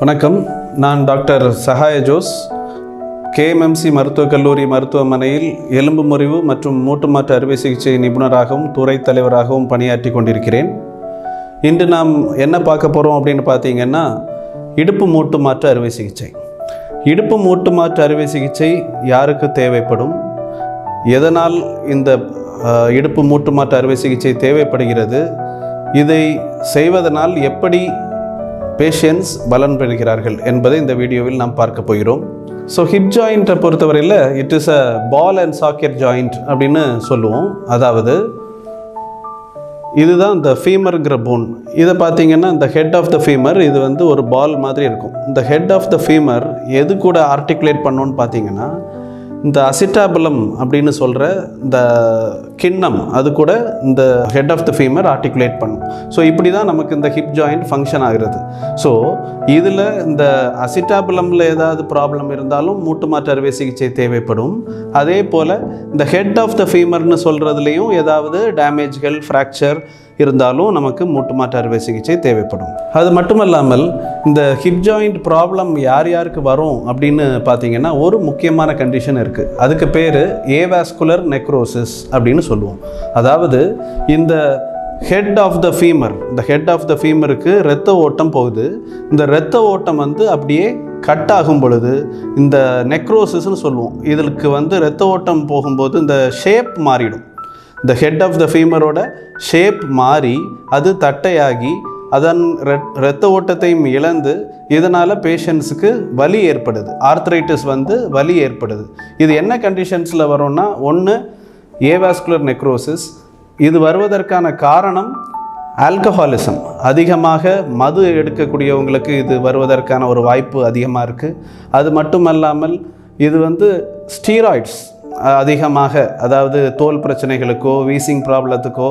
வணக்கம். நான் doctor சஹாய Jose, KMMC மருத்துவக் கல்லூரி மருத்துவமனையில் எலும்பு முறிவு மற்றும் மூட்டு மாற்று அறுவை சிகிச்சை நிபுணராகவும் துறை தலைவராகவும் பணியாற்றி கொண்டிருக்கிறேன். இன்று நாம் என்ன பார்க்க போகிறோம் அப்படின்னு பார்த்தீங்கன்னா, இடுப்பு மூட்டு மாற்று அறுவை சிகிச்சை. இடுப்பு மூட்டு மாற்று அறுவை சிகிச்சை யாருக்கு தேவைப்படும், எதனால் இந்த இடுப்பு மூட்டு மாற்று அறுவை சிகிச்சை தேவைப்படுகிறது, இதை செய்வதனால் எப்படி பேஷண்ட்ஸ் பலன் பெறுகிறார்கள் என்பதை இந்த வீடியோவில் நாம் பார்க்க போகிறோம். ஸோ ஹிப் ஜாயிண்ட்டை பொறுத்தவரையில் it is a ball and socket joint அப்படின்னு சொல்லுவோம். அதாவது இதுதான் இந்த ஃபீமருங்கிற போன். இதை பார்த்தீங்கன்னா இந்த ஹெட் ஆஃப் த ஃபீமர் இது வந்து ஒரு பால் மாதிரி இருக்கும். இந்த ஹெட் ஆஃப் த ஃபீமர் எது கூட ஆர்டிகுலேட் பண்ணோன்னு பார்த்தீங்கன்னா, இந்த அசிட்டாபுலம் அப்படின்னு சொல்கிற இந்த கிண்ணம் அது கூட இந்த head of the femur articulate பண்ணும். ஸோ இப்படி தான் நமக்கு இந்த ஹிப் ஜாயிண்ட் ஃபங்க்ஷன் ஆகிறது. ஸோ இதில் இந்த அசிட்டாபுலமில் ஏதாவது ப்ராப்ளம் இருந்தாலும் மூட்டு மாற்று அறுவை சிகிச்சை தேவைப்படும். அதே போல் இந்த ஹெட் ஆஃப் த ஃபீமர்னு சொல்கிறதுலையும் ஏதாவது டேமேஜ்கள், ஃப்ராக்சர் இருந்தாலும் நமக்கு மூட்டு மாற்று அறுவை சிகிச்சை தேவைப்படும். அது மட்டுமல்லாமல் இந்த ஹிப் ஜாயிண்ட் ப்ராப்ளம் யார் யாருக்கு வரும் அப்படின்னு பார்த்தீங்கன்னா, ஒரு முக்கியமான கண்டிஷன் இருக்குது. அதுக்கு பேர் ஏவாஸ்குலர் நெக்ரோசிஸ் அப்படின்னு சொல்லுவோம். அதாவது இந்த ஹெட் ஆஃப் த ஃபீமர், இந்த ஹெட் ஆஃப் த ஃபீமருக்கு இரத்த ஓட்டம் போகுது. இந்த இரத்த ஓட்டம் வந்து அப்படியே கட் ஆகும் பொழுது இந்த நெக்ரோசிஸ்ன்னு சொல்லுவோம். இதற்கு வந்து இரத்த ஓட்டம் போகும்போது இந்த ஷேப் மாறிடும். இந்த ஹெட் ஆஃப் த ஃபீமரோட ஷேப் மாறி அது தட்டையாகி அதன் இரத்த ஓட்டத்தையும் இழந்து இதனால் பேஷண்ட்ஸுக்கு வலி ஏற்படுது. ஆர்த்ரைட்டிஸ் வந்து வலி ஏற்படுது. இது என்ன கண்டிஷன்ஸில் வரும்னா, ஒன்று ஏவாஸ்குலர் நெக்ரோசிஸ். இது வருவதற்கான காரணம் ஆல்கஹாலிசம். அதிகமாக மது எடுக்கக்கூடியவங்களுக்கு இது வருவதற்கான ஒரு வாய்ப்பு அதிகமாக இருக்குது. அது மட்டுமல்லாமல் இது வந்து ஸ்டீராய்ட்ஸ் அதிகமாக, அதாவது தோல் பிரச்சனைகளுக்கோ வீசிங் ப்ராப்ளத்துக்கோ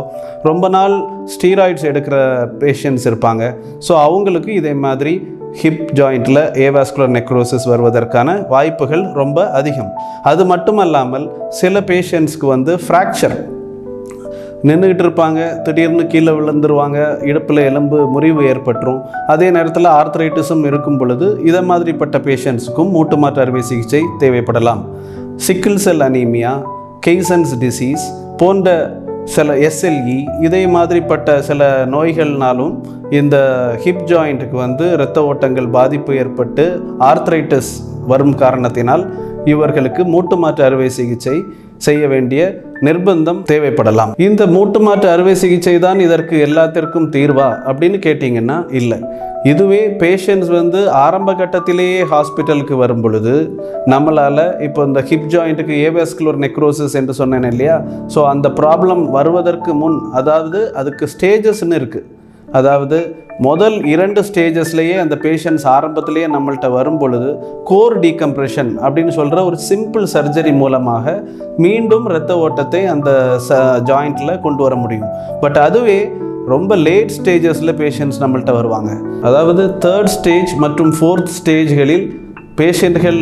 ரொம்ப நாள் ஸ்டீராய்ட்ஸ் எடுக்கிற பேஷண்ட்ஸ் இருப்பாங்க. ஸோ அவங்களுக்கு இதே மாதிரி ஹிப் ஜாயிண்டில் ஏவாஸ்குலர் நெக்ரோசிஸ் வருவதற்கான வாய்ப்புகள் ரொம்ப அதிகம். அது மட்டுமல்லாமல் சில பேஷண்ட்ஸ்க்கு வந்து ஃப்ராக்சர், நின்றுக்கிட்டு இருப்பாங்க, திடீர்னு கீழே விழுந்துருவாங்க, இடுப்பில் எலும்பு முறிவு ஏற்பட்டுரும். அதே நேரத்தில் ஆர்த்ரைட்டிஸும் இருக்கும் பொழுது இதை மாதிரிப்பட்ட பேஷண்ட்ஸுக்கும் மூட்டு மாற்று அறுவை சிகிச்சை தேவைப்படலாம். சிக்கிள் செல் அனீமியா, கெய்சன்ஸ் டிசீஸ் போன்ற சில SLE இதே மாதிரிப்பட்ட சில நோய்கள்னாலும் இந்த ஹிப் ஜாயிண்ட்டுக்கு வந்து இரத்த ஓட்டங்கள் பாதிப்பு ஏற்பட்டு ஆர்த்ரைட்டிஸ் வரும் காரணத்தினால் இவர்களுக்கு மூட்டு மாற்று அறுவை சிகிச்சை செய்ய வேண்டிய நிர்பந்தம் தேவைப்படலாம். இந்த மூட்டு மாற்று அறுவை சிகிச்சை தான் இதற்கு எல்லாத்திற்கும் தீர்வா அப்படின்னு கேட்டிங்கன்னா இல்லை. இதுவே பேஷண்ட்ஸ் வந்து ஆரம்ப கட்டத்திலேயே ஹாஸ்பிட்டலுக்கு வரும் பொழுது நம்மளால் இப்போ இந்த ஹிப் ஜாயிண்ட்டுக்கு ஏவாஸ்குலர் நெக்ரோசிஸ் என்று சொன்னேன் இல்லையா, ஸோ அந்த ப்ராப்ளம் வருவதற்கு முன், அதாவது அதுக்கு ஸ்டேஜஸ்ன்னு இருக்குது. அதாவது முதல் 2 ஸ்டேஜஸ்லேயே அந்த பேஷண்ட்ஸ் ஆரம்பத்திலேயே நம்மள்கிட்ட வரும் பொழுது கோர் டீகம்ப்ரெஷன் அப்படின்னு சொல்கிற ஒரு சிம்பிள் சர்ஜரி மூலமாக மீண்டும் இரத்த ஓட்டத்தை அந்த ஜாயிண்டில் கொண்டு வர முடியும். பட் அதுவே ரொம்ப லேட் ஸ்டேஜஸில் பேஷண்ட்ஸ் நம்மள்கிட்ட வருவாங்க. அதாவது 3rd ஸ்டேஜ் மற்றும் 4th ஸ்டேஜ்களில் பேஷண்ட்கள்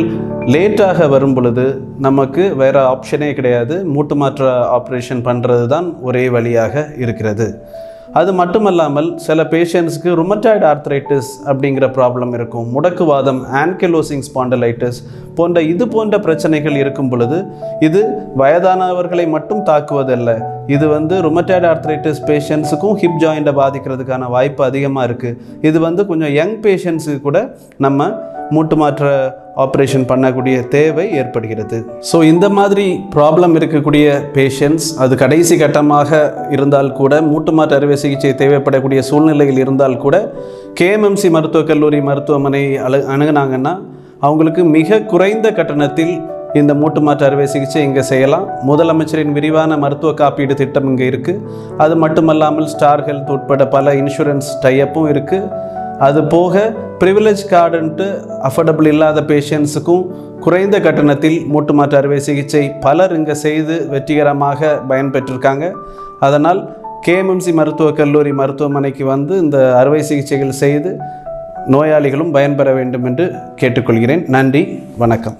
லேட்டாக வரும் பொழுது நமக்கு வேறு ஆப்ஷனே கிடையாது, மூட்டு மாற்று ஆப்ரேஷன் பண்ணுறது தான் ஒரே வழியாக இருக்கிறது. அது மட்டுமல்லாமல் சில பேஷண்ட்ஸ்க்கு ருமட்டாய்டு ஆர்த்ரைட்டிஸ் அப்படிங்கிற ப்ராப்ளம் இருக்கும், முடக்குவாதம், ஆன்கிலோசிங் ஸ்பாண்டலைட்டிஸ் போன்ற பிரச்சனைகள் இருக்கும் பொழுது இது வயதானவர்களை மட்டும் தாக்குவதல்ல. இது வந்து ருமட்டாய்டு ஆர்த்ரைட்டிஸ் பேஷண்ட்ஸுக்கும் ஹிப் ஜாயிண்டை பாதிக்கிறதுக்கான வாய்ப்பு அதிகமாக இருக்குது. இது வந்து கொஞ்சம் யங் பேஷண்ட்ஸுக்கு கூட நம்ம மூட்டு மாற்று ஆப்ரேஷன் பண்ணக்கூடிய தேவை ஏற்படுகிறது. ஸோ இந்த மாதிரி ப்ராப்ளம் இருக்கக்கூடிய பேஷண்ட்ஸ், அது கடைசி கட்டமாக இருந்தால் கூட, மூட்டு மாற்று அறுவை சிகிச்சை தேவைப்படக்கூடிய சூழ்நிலையில் இருந்தால் கூட KMMC மருத்துவக் கல்லூரி மருத்துவமனை அணுகுனாங்கன்னா அவங்களுக்கு மிக குறைந்த கட்டணத்தில் இந்த மூட்டு மாற்று அறுவை சிகிச்சை இங்கே செய்யலாம். முதலமைச்சரின் விரிவான மருத்துவ காப்பீடு திட்டம் இங்கே இருக்குது. அது மட்டுமல்லாமல் ஸ்டார் ஹெல்த் உட்பட பல இன்சூரன்ஸ் டைப்பும் இருக்குது. அது போக ப்ரிவிலேஜ் கார்டுன்ட்டு அஃபோர்டபுள் இல்லாத பேஷண்ட்ஸுக்கும் குறைந்த கட்டணத்தில் மூட்டு மாற்று அறுவை சிகிச்சை பலர் இங்கே செய்து வெற்றிகரமாக பயன்பெற்றிருக்காங்க. அதனால் KMMC மருத்துவக் கல்லூரி மருத்துவமனைக்கு வந்து இந்த அறுவை சிகிச்சைகள் செய்து நோயாளிகளும் பயன்பெற வேண்டும் என்று கேட்டுக்கொள்கிறேன். நன்றி, வணக்கம்.